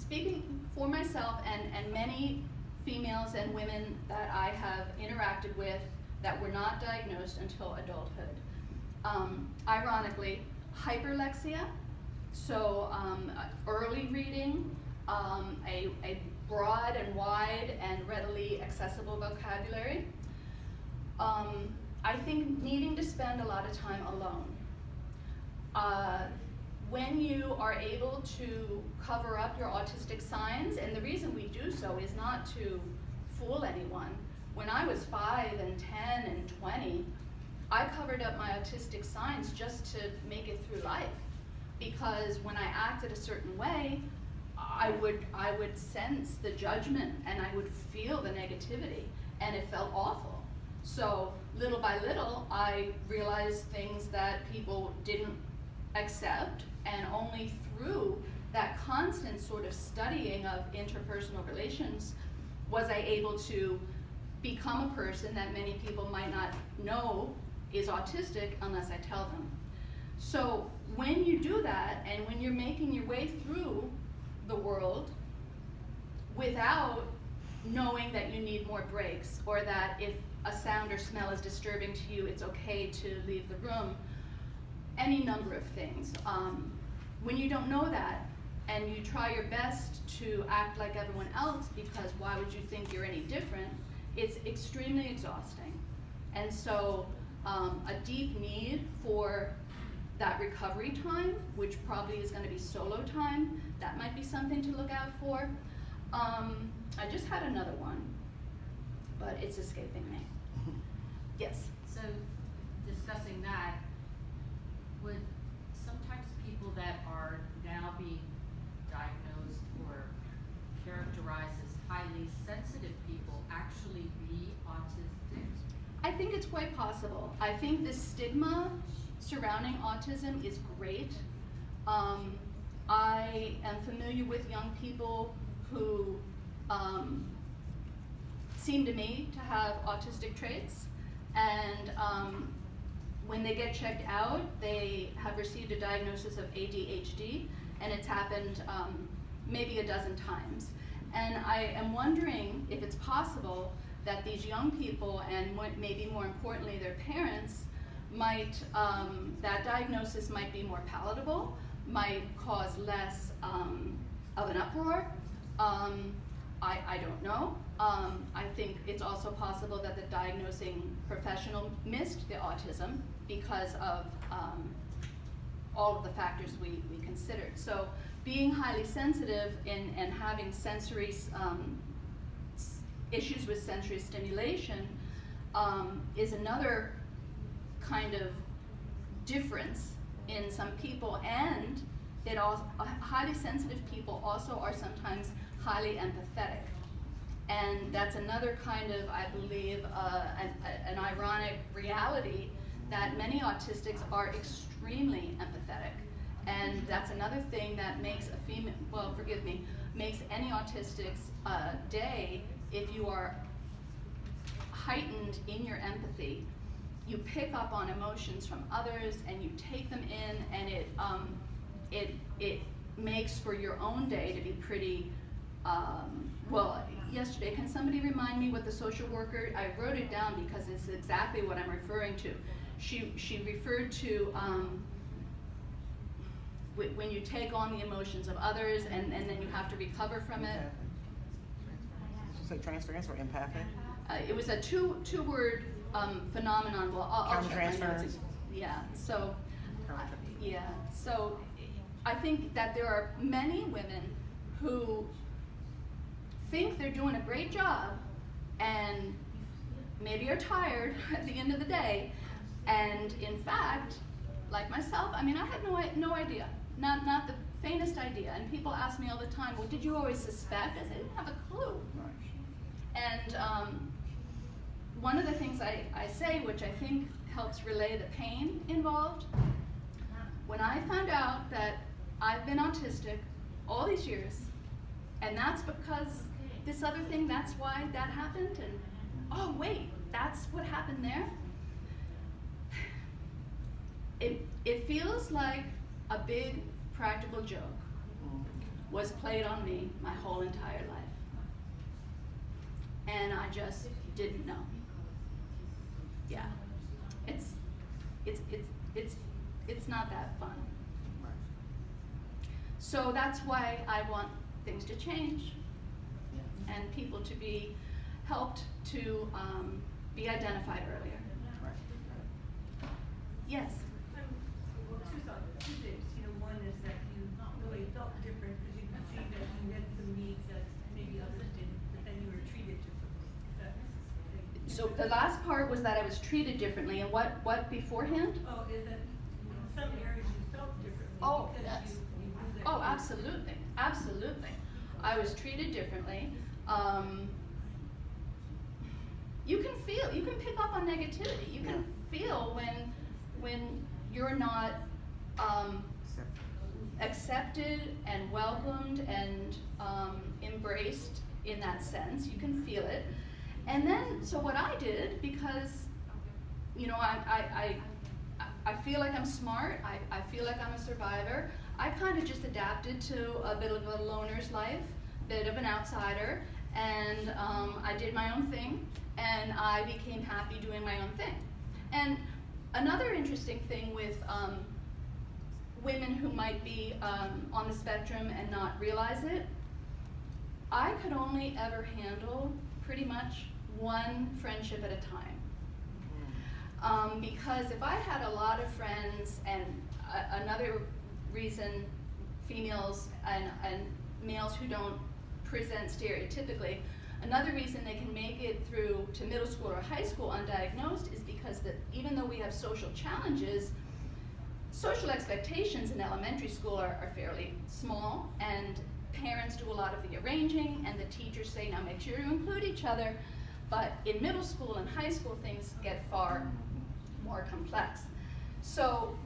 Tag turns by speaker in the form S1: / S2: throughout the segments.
S1: speaking for myself and many females and women that I have interacted with that were not diagnosed until adulthood. Ironically, hyperlexia, so early reading, a broad and wide and readily accessible vocabulary. I think needing to spend a lot of time alone. When you are able to cover up your autistic signs, and the reason we do so is not to fool anyone. When I was 5 and 10 and 20, I covered up my autistic signs just to make it through life. Because when I acted a certain way, I would sense the judgment and I would feel the negativity, and it felt awful. So little by little, I realized things that people didn't accept, and only through that constant sort of studying of interpersonal relations was I able to become a person that many people might not know is autistic unless I tell them. So when you do that, and when you're making your way through the world without knowing that you need more breaks, or that if a sound or smell is disturbing to you, it's okay to leave the room, any number of things. When you don't know that, and you try your best to act like everyone else, because why would you think you're any different, it's extremely exhausting. And so a deep need for that recovery time, which probably is going to be solo time, that might be something to look out for. I just had another one, but it's escaping me. Yes?
S2: So, discussing that, would sometimes people that are now being diagnosed or characterized as highly sensitive people actually be autistic?
S1: I think it's quite possible. I think the stigma surrounding autism is great. I am familiar with young people who seem to me to have autistic traits, and when they get checked out, they have received a diagnosis of ADHD, and it's happened maybe a dozen times. And I am wondering if it's possible that these young people, and maybe more importantly their parents, might, that diagnosis might be more palatable, might cause less of an uproar. I don't know. I think it's also possible that the diagnosing professional missed the autism because of all of the factors we considered. So being highly sensitive and having sensory issues with sensory stimulation is another kind of difference in some people, and it also, highly sensitive people also are sometimes highly empathetic. And that's another kind of, I believe, an ironic reality, that many autistics are extremely empathetic. And that's another thing that makes a female, well, forgive me, makes any autistic's day, if you are heightened in your empathy, you pick up on emotions from others and you take them in, and it makes for your own day to be pretty, well, yesterday, can somebody remind me what the social worker, I wrote it down because it's exactly what I'm referring to. She referred to when you take on the emotions of others and then you have to recover from it.
S3: Did you say transference or empathic?
S1: It was a two-word phenomenon. Well, I'll check my notes.
S3: Countertransference?
S1: Yeah, so, yeah, so I think that there are many women who think they're doing a great job and maybe are tired at the end of the day, and in fact, like myself, I mean, I had no idea, not the faintest idea, and people ask me all the time, well, did you always suspect? I said, I didn't have a clue. And one of the things I say, which I think helps relay the pain involved, when I found out that I've been autistic all these years, and that's because this other thing, that's why that happened, and oh wait, that's what happened there. It feels like a big practical joke. was played on me my whole entire life. And I just didn't know. Yeah, it's not that fun. So that's why I want things to change and people to be helped to be identified earlier. Yes?
S4: Well, two things. One is that you really felt different because you could see that you had some needs that maybe others didn't, but then you were treated differently. Is that
S1: So the last part was that I was treated differently, and what beforehand?
S4: Oh, is that in some areas you felt differently
S1: Oh,
S4: because
S1: yes.
S4: you knew that.
S1: Oh, absolutely, absolutely. I was treated differently. You can pick up on negativity. You can feel when you're not accepted and welcomed and embraced in that sense. You can feel it. And then, so what I did, because, I feel like I'm smart, I feel like I'm a survivor, I kind of just adapted to a bit of a loner's life, bit of an outsider, and I did my own thing, and I became happy doing my own thing. And another interesting thing with women who might be on the spectrum and not realize it, I could only ever handle pretty much one friendship at a time. Because if I had a lot of friends, and another reason females and males who don't present stereotypically, another reason they can make it through to middle school or high school undiagnosed is because even though we have social challenges, social expectations in elementary school are fairly small, and parents do a lot of the arranging, and the teachers say, now make sure you include each other. But in middle school and high school, things get far more complex. So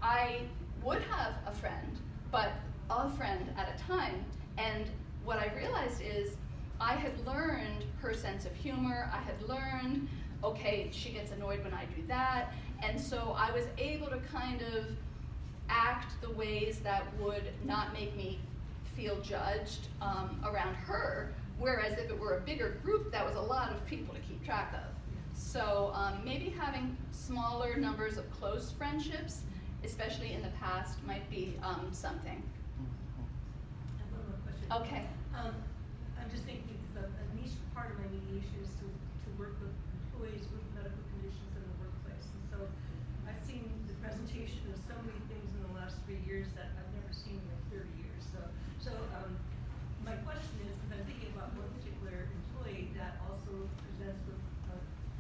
S1: I would have a friend, but a friend at a time. And what I realized is I had learned her sense of humor. I had learned, okay, she gets annoyed when I do that. And so I was able to kind of act the ways that would not make me feel judged around her. Whereas if it were a bigger group, that was a lot of people to keep track of. So maybe having smaller numbers of close friendships, especially in the past, might be something.
S4: I have one more question.
S1: Okay.
S4: I'm just thinking because a niche part of my mediation is to work with employees with medical conditions in the workplace. And so I've seen the presentation of so many things in the last 3 years that I've never seen in like 30 years. So my question is, because I'm thinking about one particular employee that also presents with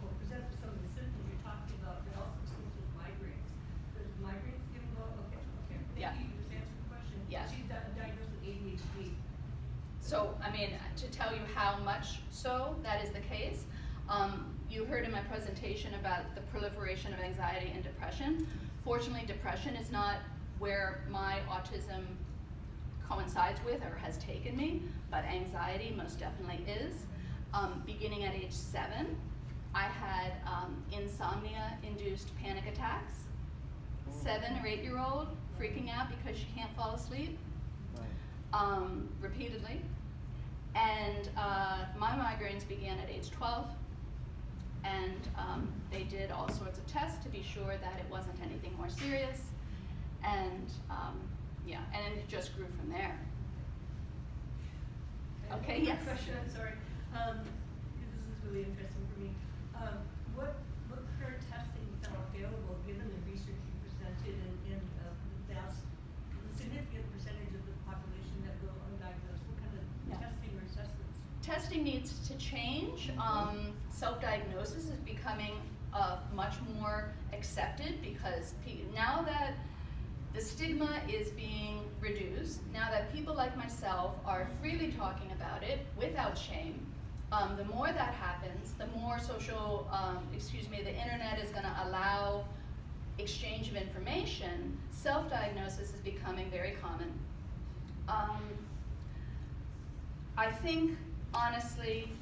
S4: some of the symptoms you're talking about, but also seems with migraines. Does migraines give well? Okay.
S1: Yeah.
S4: Thank you. You just answered the question.
S1: Yeah.
S4: She's diagnosed with ADHD.
S1: So, I mean, to tell you how much so that is the case, you heard in my presentation about the proliferation of anxiety and depression. Fortunately, depression is not where my autism coincides with or has taken me, but anxiety most definitely is. Beginning at age 7, I had insomnia-induced panic attacks. 7 or 8-year-old freaking out because she can't fall asleep, repeatedly. And my migraines began at age 12, and they did all sorts of tests to be sure that it wasn't anything more serious. And yeah, and it just grew from there. Okay, yes.
S4: Question, I'm sorry. Because this is really interesting for me. What current testing is now available given the research you presented and the significant percentage of the population that go undiagnosed? What kind of testing or assessments?
S1: Testing needs to change. Self-diagnosis is becoming much more accepted because now that the stigma is being reduced, now that people like myself are freely talking about it without shame, the more that happens, the more the internet is going to allow exchange of information. Self-diagnosis is becoming very common. I think, honestly,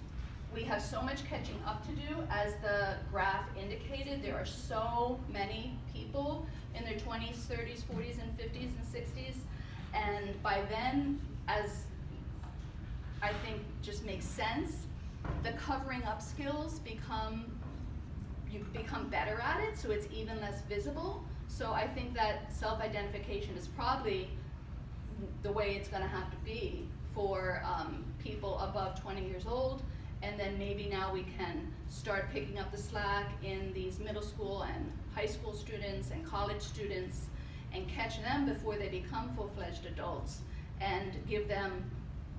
S1: we have so much catching up to do. As the graph indicated, there are so many people in their 20s, 30s, 40s, and 50s, and 60s. And by then, as I think just makes sense, the covering up skills you become better at it, so it's even less visible. So I think that self-identification is probably the way it's gonna have to be for people above 20 years old. And then maybe now we can start picking up the slack in these middle school and high school students and college students and catch them before they become full-fledged adults and give them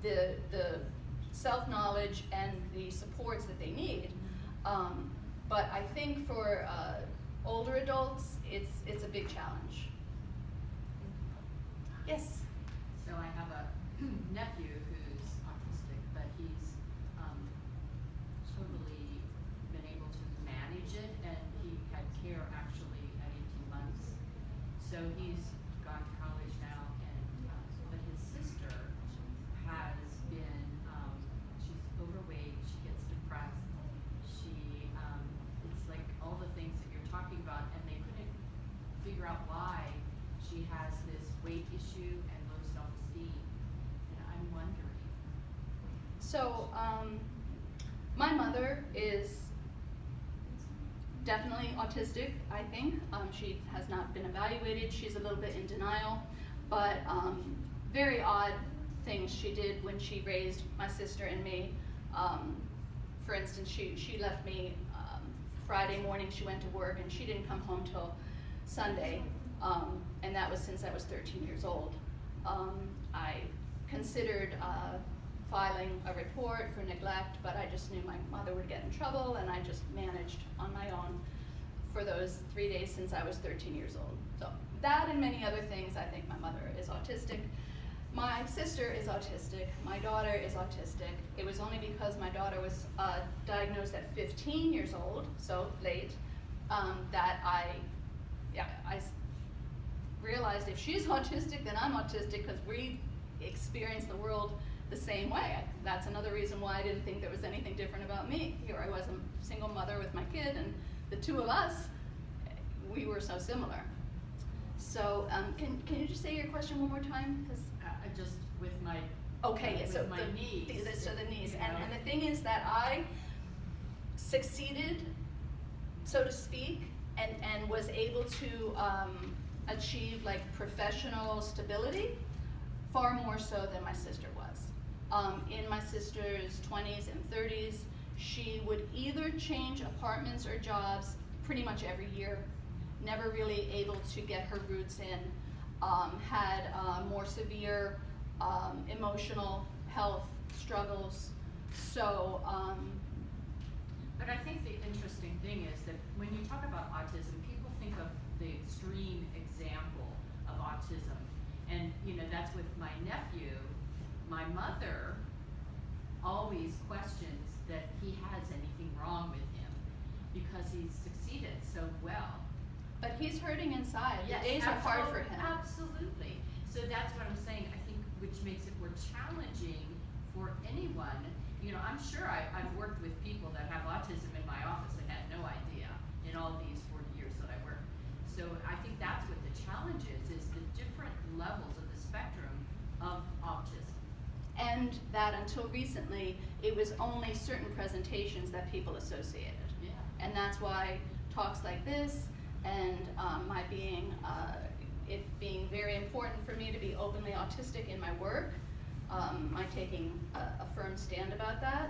S1: the self-knowledge and the supports that they need. But I think for older adults, it's a big challenge. Yes?
S2: So I have a nephew who's autistic, but he's totally been able to manage it, and he had care actually at 18 months. So he's gone to college now, and but his sister has been, she's overweight, she gets depressed, she, it's like all the things that you're talking about, and they couldn't figure out why she has this weight issue and low self-esteem, and I'm wondering.
S1: So, my mother is definitely autistic, I think. She has not been evaluated. She's a little bit in denial, but very odd things she did when she raised my sister and me. For instance, she left me Friday morning, she went to work, and she didn't come home till Sunday, and that was since I was 13 years old. I considered filing a report for neglect, but I just knew my mother would get in trouble, and I just managed on my own for those 3 days since I was 13 years old. So that and many other things, I think my mother is autistic. My sister is autistic, my daughter is autistic. It was only because my daughter was diagnosed at 15 years old, so late, that I realized if she's autistic, then I'm autistic, because we experience the world the same way. That's another reason why I didn't think there was anything different about me. Here I was a single mother with my kid, and the two of us, we were so similar. So can you just say your question one more time? 'Cause
S2: I just with my
S1: okay,
S2: with
S1: so
S2: my niece.
S1: So the niece,
S2: you
S1: and
S2: know.
S1: the thing is that I succeeded, so to speak, and was able to achieve like professional stability far more so than my sister was. In my sister's 20s and 30s, she would either change apartments or jobs pretty much every year, never really able to get her roots in, had more severe emotional health struggles. So,
S2: But I think the interesting thing is that when you talk about autism, people think of the extreme example of autism. And, you know, that's with my nephew. My mother always questions that he has anything wrong with him because he's succeeded so well.
S1: but he's hurting inside.
S2: Yes,
S1: The days are hard for him.
S2: Absolutely. So that's what I'm saying, I think, which makes it more challenging for anyone. You know, I'm sure I've worked with people that have autism in my office and had no idea in all these 40 years that I worked. So I think that's what the challenge is the different levels of the spectrum of autism.
S1: And that until recently, it was only certain presentations that people associated.
S2: Yeah.
S1: And that's why talks like this and it being very important for me to be openly autistic in my work, my taking a firm stand about that,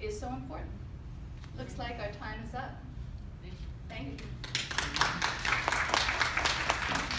S1: is so important. Looks like our time is up.
S2: Thank you.
S1: Thank you.